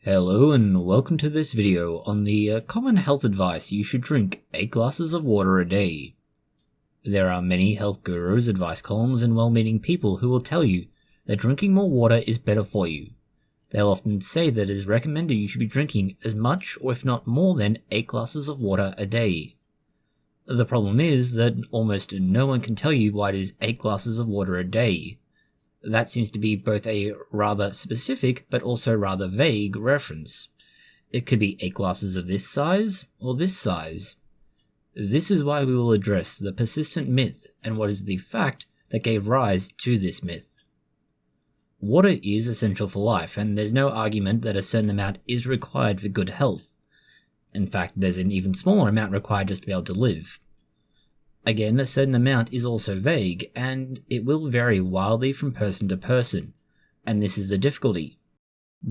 Hello and welcome to this video on the common health advice you should drink 8 glasses of water a day. There are many health gurus, advice columns and well-meaning people who will tell you that drinking more water is better for you. They'll often say that it is recommended you should be drinking as much or if not more than 8 glasses of water a day. The problem is that almost no one can tell you why it is 8 glasses of water a day. That seems to be both a rather specific but also rather vague reference. It could be 8 glasses of this size or this size. This is why we will address the persistent myth and what is the fact that gave rise to this myth. Water is essential for life, and there's no argument that a certain amount is required for good health. In fact, there's an even smaller amount required just to be able to live. Again, a certain amount is also vague, and it will vary wildly from person to person, and this is a difficulty.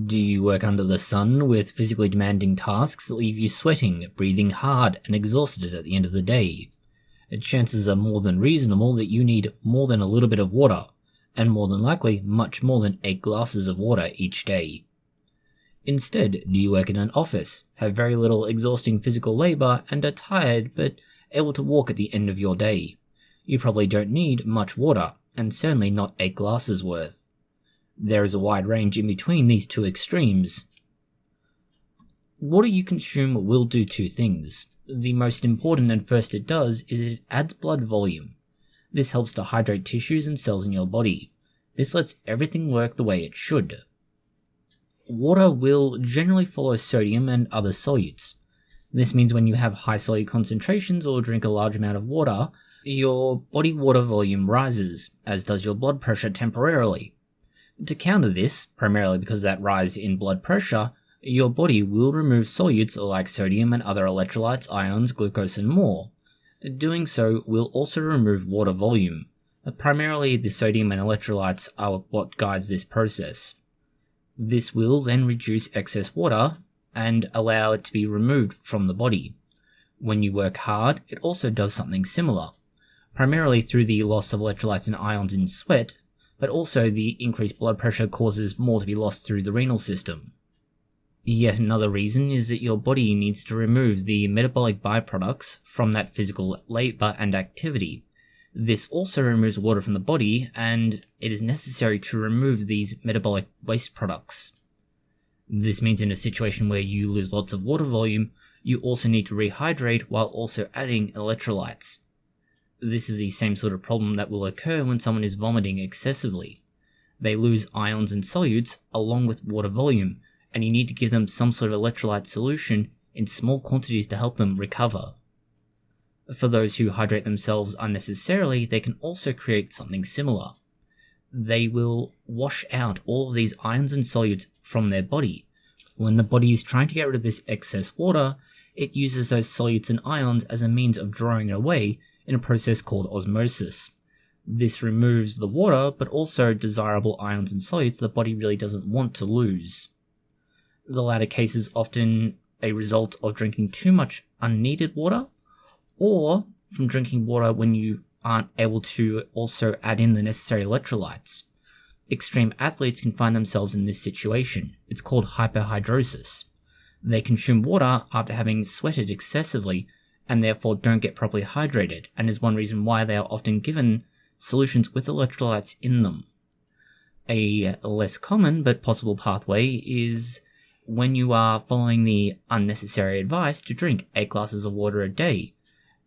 Do you work under the sun with physically demanding tasks that leave you sweating, breathing hard, and exhausted at the end of the day? Chances are more than reasonable that you need more than a little bit of water, and more than likely much more than 8 glasses of water each day. Instead, do you work in an office, have very little exhausting physical labor, and are tired but able to walk at the end of your day? You probably don't need much water, and certainly not 8 glasses worth. There is a wide range in between these two extremes. Water you consume will do two things. The most important and first it does is it adds blood volume. This helps to hydrate tissues and cells in your body. This lets everything work the way it should. Water will generally follow sodium and other solutes. This means when you have high solute concentrations or drink a large amount of water, your body water volume rises, as does your blood pressure temporarily. To counter this, primarily because of that rise in blood pressure, your body will remove solutes like sodium and other electrolytes, ions, glucose and more. Doing so will also remove water volume. Primarily the sodium and electrolytes are what guides this process. This will then reduce excess water and allow it to be removed from the body. When you work hard, it also does something similar, primarily through the loss of electrolytes and ions in sweat, but also the increased blood pressure causes more to be lost through the renal system. Yet another reason is that your body needs to remove the metabolic byproducts from that physical labor and activity. This also removes water from the body, and it is necessary to remove these metabolic waste products. This means in a situation where you lose lots of water volume, you also need to rehydrate while also adding electrolytes. This is the same sort of problem that will occur when someone is vomiting excessively. They lose ions and solutes along with water volume, and you need to give them some sort of electrolyte solution in small quantities to help them recover. For those who hydrate themselves unnecessarily, they can also create something similar. They will wash out all of these ions and solutes from their body. When the body is trying to get rid of this excess water, it uses those solutes and ions as a means of drawing it away in a process called osmosis. This removes the water, but also desirable ions and solutes the body really doesn't want to lose. The latter case is often a result of drinking too much unneeded water, or from drinking water when you aren't able to also add in the necessary electrolytes. Extreme athletes can find themselves in this situation. It's called hyperhydrosis. They consume water after having sweated excessively and therefore don't get properly hydrated, and is one reason why they are often given solutions with electrolytes in them. A less common but possible pathway is when you are following the unnecessary advice to drink 8 glasses of water a day,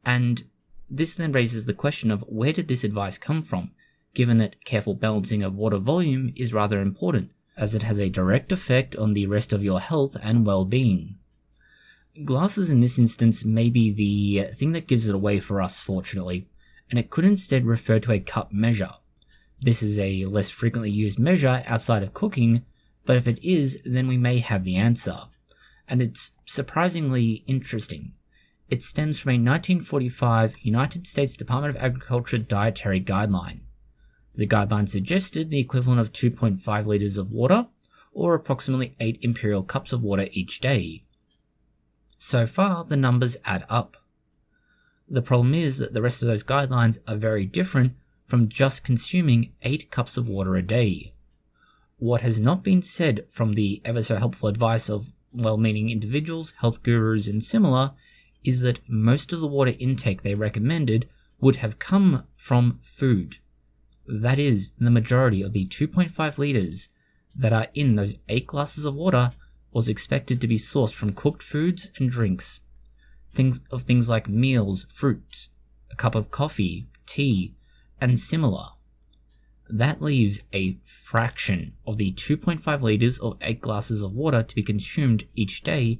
and this then raises the question of where did this advice come from, given that careful balancing of water volume is rather important, as it has a direct effect on the rest of your health and well-being. Glasses in this instance may be the thing that gives it away for us, fortunately, and it could instead refer to a cup measure. This is a less frequently used measure outside of cooking, but if it is, then we may have the answer. And it's surprisingly interesting. It stems from a 1945 United States Department of Agriculture dietary guideline. The guideline suggested the equivalent of 2.5 liters of water, or approximately 8 imperial cups of water each day. So far, the numbers add up. The problem is that the rest of those guidelines are very different from just consuming 8 cups of water a day. What has not been said from the ever so helpful advice of well-meaning individuals, health gurus and similar is that most of the water intake they recommended would have come from food. That is, the majority of the 2.5 litres that are in those 8 glasses of water was expected to be sourced from cooked foods and drinks. Things like meals, fruits, a cup of coffee, tea, and similar. That leaves a fraction of the 2.5 litres of 8 glasses of water to be consumed each day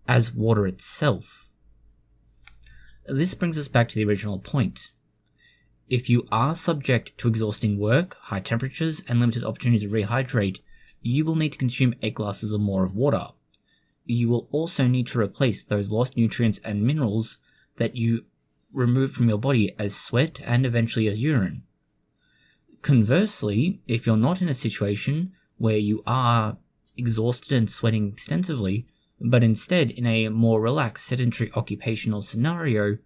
as water itself. This brings us back to the original point. If you are subject to exhausting work, high temperatures, and limited opportunity to rehydrate, you will need to consume 8 glasses or more of water. You will also need to replace those lost nutrients and minerals that you remove from your body as sweat and eventually as urine. Conversely, if you're not in a situation where you are exhausted and sweating extensively, but instead in a more relaxed sedentary occupational scenario,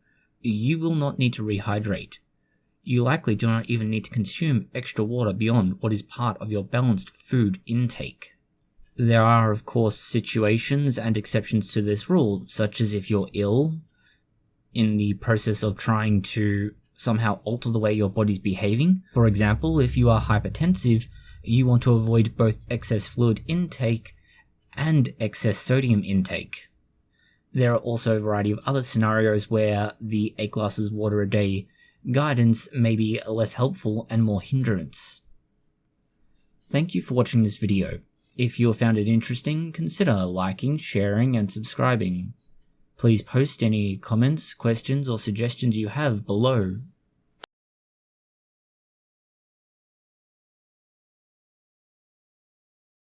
you will not need to rehydrate. You likely do not even need to consume extra water beyond what is part of your balanced food intake. There are, of course, situations and exceptions to this rule, such as if you're ill, in the process of trying to somehow alter the way your body's behaving. For example, if you are hypertensive, you want to avoid both excess fluid intake and excess sodium intake. There are also a variety of other scenarios where the 8 glasses of water a day guidance may be less helpful and more hindrance. Thank you for watching this video. If you have found it interesting, consider liking, sharing, and subscribing. Please post any comments, questions, or suggestions you have below.